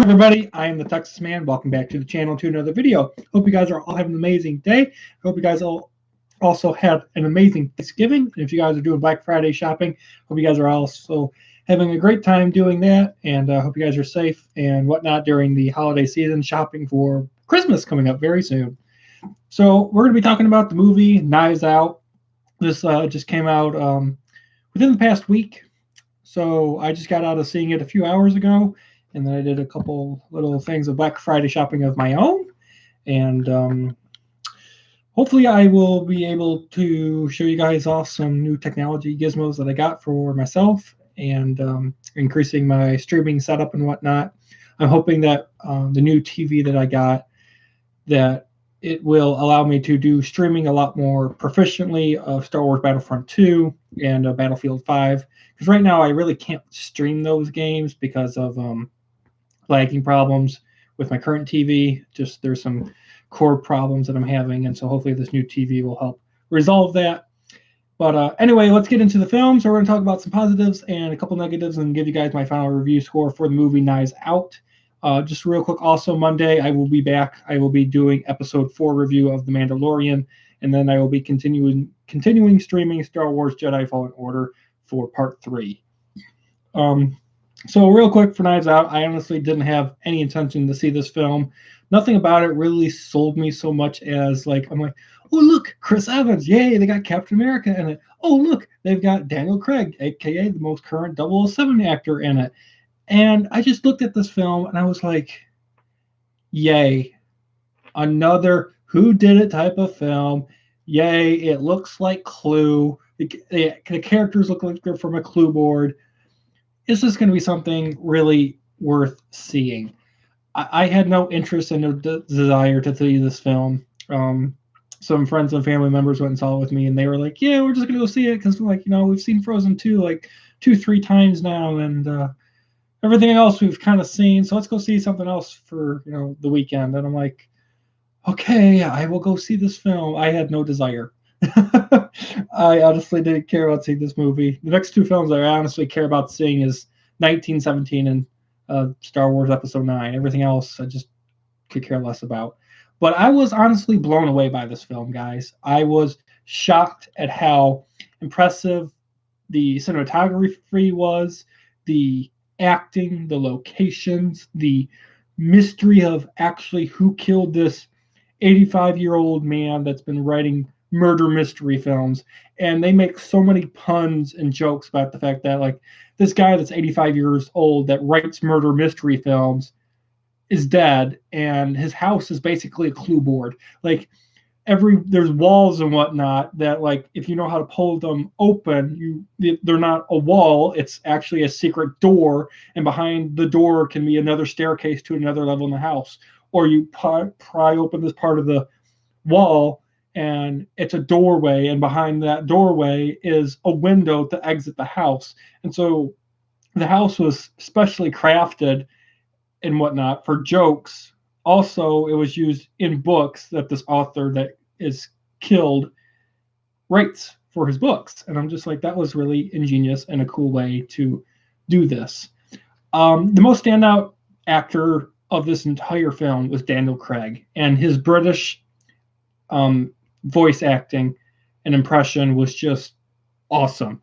everybody? I am the Texas Man. Welcome back to the channel to another video. Hope you guys are all having an amazing day. Hope you guys all also had an amazing Thanksgiving. If you guys are doing Black Friday shopping, hope you guys are also having a great time doing that. And hope you guys are safe and whatnot during the holiday season shopping for Christmas coming up very soon. So we're going to be talking about the movie Knives Out. This just came out within the past week. So I just got out of seeing it a few hours ago, and then I did a couple little things of Black Friday shopping of my own. And hopefully I will be able to show you guys off some new technology gizmos that I got for myself and increasing my streaming setup and whatnot. I'm hoping that the new TV that I got, that it will allow me to do streaming a lot more proficiently of Star Wars Battlefront 2 and Battlefield 5. Because right now I really can't stream those games because of lagging problems with my current TV. Just there's some core problems that I'm having, and so hopefully this new TV will help resolve that. But anyway, let's get into the film. So we're going to talk about some positives and a couple negatives and give you guys my final review score for the movie Knives Out. Just real quick, also Monday I will be back. I will be doing episode 4 review of The Mandalorian, and then I will be continuing streaming Star Wars Jedi Fallen Order for part 3. So real quick for Knives Out, I honestly didn't have any intention to see this film. Nothing about it really sold me so much as I'm like, oh look, Chris Evans, yay, they got Captain America in it. Oh look, they've got Daniel Craig, aka the most current 007 actor in it. And I just looked at this film and I was like, yay, another whodunit type of film. Yay, it looks like Clue. The characters look like they're from a Clue board. Is this going to be something really worth seeing? I had no interest and no desire to see this film. Some friends and family members went and saw it with me, and they were like, yeah, we're just going to go see it because, we've seen Frozen 2 like 2-3 times now, and everything else we've kind of seen, so let's go see something else for the weekend. And I'm like, okay, I will go see this film. I had no desire. I honestly didn't care about seeing this movie. The next 2 films I honestly care about seeing is 1917 and Star Wars Episode 9. Everything else I just could care less about. But I was honestly blown away by this film, guys. I was shocked at how impressive the cinematography was, the acting, the locations, the mystery of actually who killed this 85-year-old man that's been writing murder mystery films. And they make so many puns and jokes about the fact that this guy that's 85 years old that writes murder mystery films is dead, and his house is basically a Clue board. There's walls and whatnot that if you know how to pull them open, they're not a wall, it's actually a secret door, and behind the door can be another staircase to another level in the house. Or you pry open this part of the wall and it's a doorway, and behind that doorway is a window to exit the house. And so the house was specially crafted and whatnot for jokes. Also, it was used in books that this author that is killed writes for his books. And I'm just like, that was really ingenious and a cool way to do this. The most standout actor of this entire film was Daniel Craig, and his British voice acting and impression was just awesome.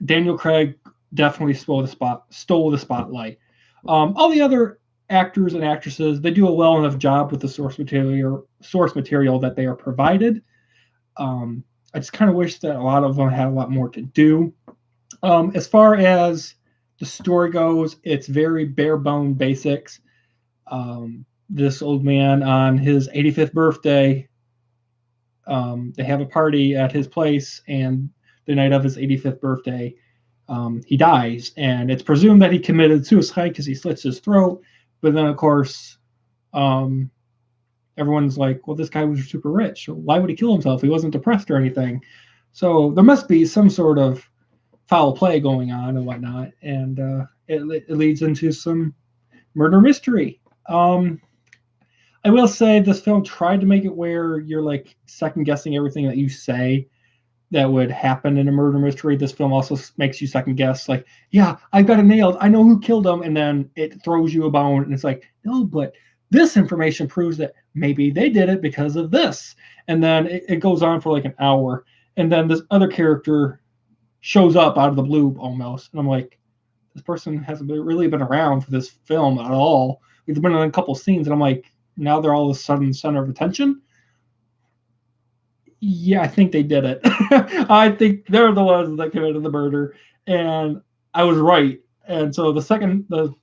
Daniel Craig definitely stole the spotlight. All the other actors and actresses, they do a well enough job with the source material that they are provided. I just kind of wish that a lot of them had a lot more to do. As far as the story goes, it's very bare bone basics. This old man on his 85th birthday, they have a party at his place, and the night of his 85th birthday, he dies, and it's presumed that he committed suicide because he slits his throat. But then, of course, everyone's like, well, this guy was super rich. Why would he kill himself? He wasn't depressed or anything. So there must be some sort of foul play going on and whatnot, and it leads into some murder mystery. I will say this film tried to make it where you're second guessing everything that you say, that would happen in a murder mystery. This film also makes you second guess, like, yeah, I got it nailed. I know who killed him. And then it throws you a bone. And it's like, no, but this information proves that maybe they did it because of this. And then it goes on for like an hour. And then this other character shows up out of the blue almost. And I'm like, this person hasn't really been around for this film at all. We've been in a couple scenes. And I'm like, now they're all of a sudden center of attention. Yeah, I think they did it. I think they're the ones that committed the murder, and I was right. And so the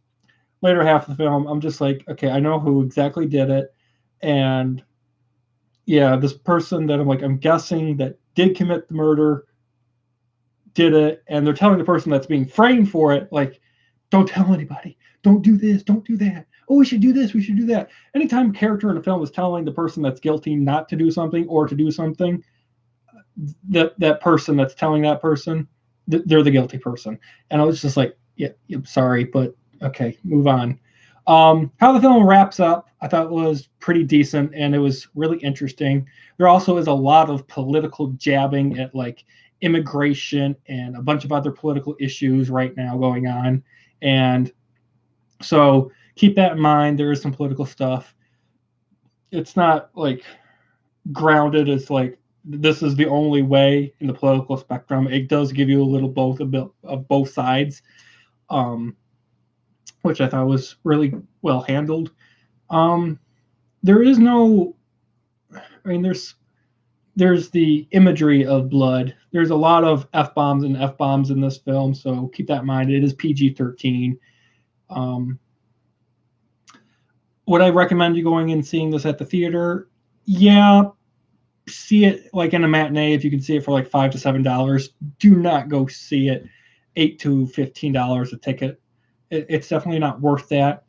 later half of the film, I'm just like, okay, I know who exactly did it, and yeah, this person that I'm guessing that did commit the murder did it, and they're telling the person that's being framed for it, like, don't tell anybody, don't do this, don't do that. Oh, we should do this, we should do that. Anytime a character in a film is telling the person that's guilty not to do something or to do something, that person that's telling that person, they're the guilty person. And I was just like, yeah, I'm sorry, but okay, move on. How the film wraps up, I thought was pretty decent, and it was really interesting. There also is a lot of political jabbing at like immigration and a bunch of other political issues right now going on. And so keep that in mind. There is some political stuff. It's not like grounded as like this is the only way in the political spectrum. It does give you a little both of both sides, which I thought was really well handled. There is no, I mean, there's the imagery of blood. There's a lot of F-bombs and F-bombs in this film, so keep that in mind. It is PG-13. Would I recommend you going and seeing this at the theater? Yeah, see it like in a matinee if you can see it for like $5 to $7. Do not go see it $8 to $15 a ticket. It's definitely not worth that.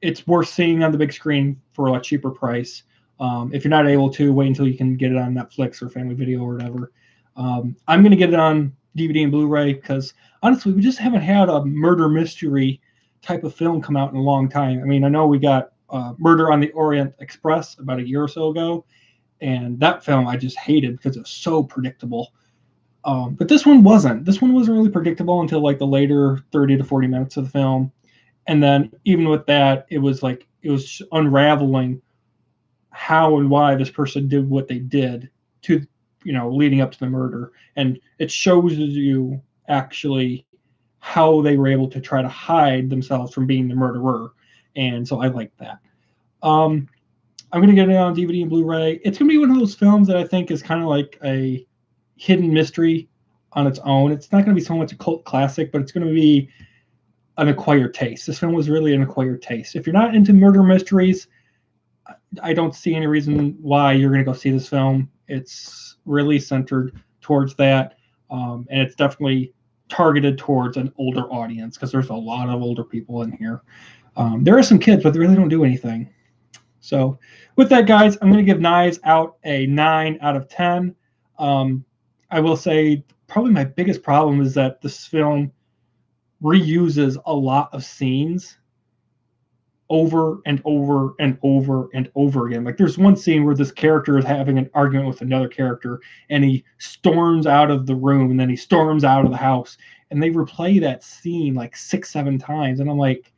It's worth seeing on the big screen for a cheaper price. If you're not able to, wait until you can get it on Netflix or Family Video or whatever. I'm going to get it on DVD and Blu-ray because honestly, we just haven't had a murder mystery type of film come out in a long time. I mean, I know we got Murder on the Orient Express about a year or so ago, and that film I just hated because it was so predictable. But this one wasn't. This one wasn't really predictable until like the later 30 to 40 minutes of the film. And then even with that, it was unraveling how and why this person did what they did to, leading up to the murder. And it shows you actually how they were able to try to hide themselves from being the murderer. And so I like that. I'm going to get it on DVD and Blu-ray. It's going to be one of those films that I think is kind of like a hidden mystery on its own. It's not going to be so much a cult classic, but it's going to be an acquired taste. This film was really an acquired taste. If you're not into murder mysteries, I don't see any reason why you're going to go see this film. It's really centered towards that, and it's definitely targeted towards an older audience because there's a lot of older people in here. There are some kids, but they really don't do anything. So with that, guys, I'm going to give Knives Out a 9 out of 10. I will say probably my biggest problem is that this film reuses a lot of scenes over and over and over and over again. Like there's one scene where this character is having an argument with another character and he storms out of the room and then he storms out of the house and they replay that scene like 6-7 times. And I'm like,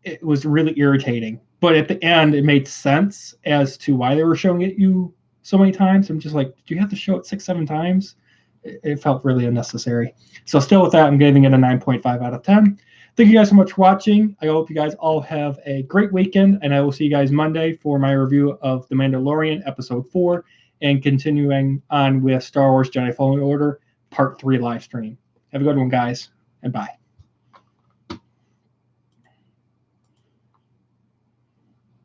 it was really irritating. But at the end, it made sense as to why they were showing it you so many times. I'm just like, do you have to show it 6-7 times? It felt really unnecessary. So still with that, I'm giving it a 9.5 out of 10. Thank you guys so much for watching. I hope you guys all have a great weekend, and I will see you guys Monday for my review of The Mandalorian Episode 4 and continuing on with Star Wars Jedi Fallen Order Part 3 live stream. Have a good one, guys, and bye.